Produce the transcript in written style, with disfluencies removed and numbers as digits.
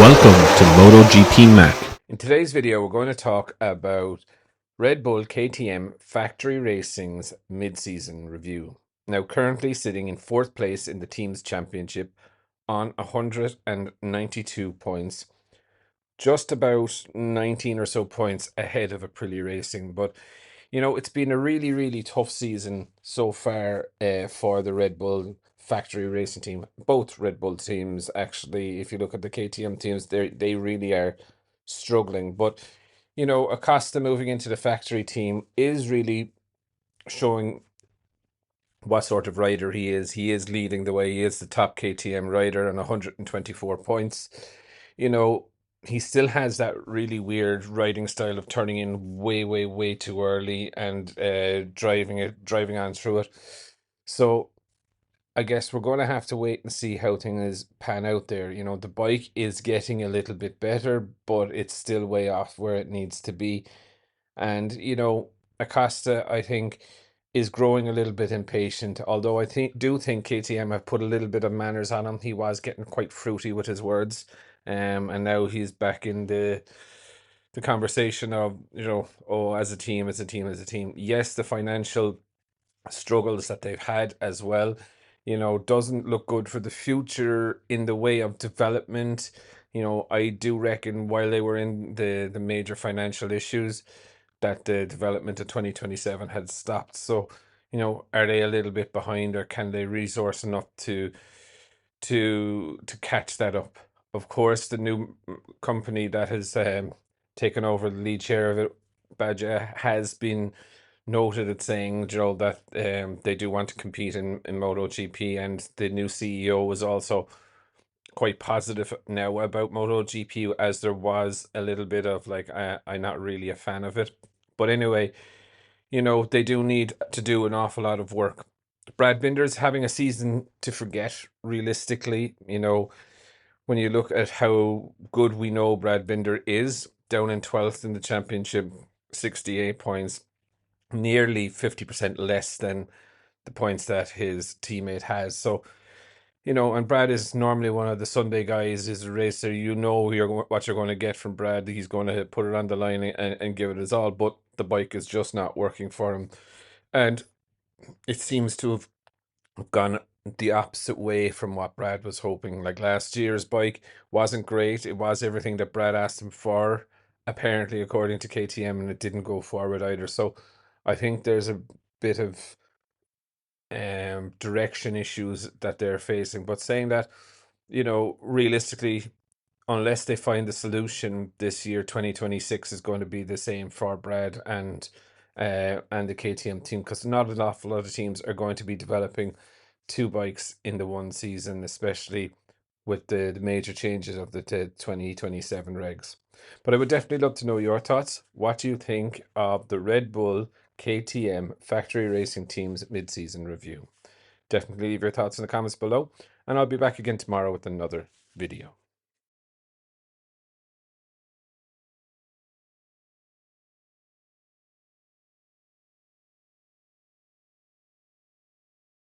Welcome to Motogp Mac. In today's video, we're going to talk about Redbull KTM Factory Racing's mid-season review. Now, currently sitting in 4th place in the team's championship on 192 points, just about 19 or so points ahead of Aprilia Racing. But, it's been a really, really tough season so far for the Red Bull factory racing team. Both Red Bull teams, actually, if you look at the KTM teams, they really are struggling. But, Acosta moving into the factory team is really showing what sort of rider he is. He is leading the way. He is the top KTM rider on 124 points. You know, he still has that really weird riding style of turning in way, way, way too early and driving on through it. So I guess we're going to have to wait and see how things pan out there. The bike is getting a little bit better, but it's still way off where it needs to be. And, Acosta, I think, is growing a little bit impatient. Although I think KTM have put a little bit of manners on him. He was getting quite fruity with his words. And now he's back in the conversation of, oh, as a team, as a team, as a team. Yes, the financial struggles that they've had as well, doesn't look good for the future in the way of development. I do reckon while they were in the major financial issues, that the development of 2027 had stopped. So, are they a little bit behind, or can they resource enough to catch that up? Of course, the new company that has taken over the lead share of it, Baja, has been noted at saying, Joe, that they do want to compete in MotoGP, and the new CEO was also quite positive now about MotoGP, as there was a little bit of like, I'm not really a fan of it. But anyway, they do need to do an awful lot of work. Brad Binder's having a season to forget, realistically. When you look at how good we know Brad Binder is, down in 12th in the championship, 68 points, nearly 50% less than the points that his teammate has. So, and Brad is normally one of the Sunday guys, is a racer. What you're going to get from Brad. He's going to put it on the line and give it his all, but the bike is just not working for him. And it seems to have gone the opposite way from what Brad was hoping. Like, last year's bike wasn't great. It was everything that Brad asked him for, apparently, according to KTM, and it didn't go forward either. So I think there's a bit of direction issues that they're facing. But saying that, realistically, unless they find the solution this year, 2026 is going to be the same for Brad and the KTM team, because not an awful lot of teams are going to be developing two bikes in the one season, especially with the major changes of the 2027 regs. But I would definitely love to know your thoughts. What do you think of the Red Bull KTM factory racing team's mid-season review? Definitely leave your thoughts in the comments below, and I'll be back again tomorrow with another video.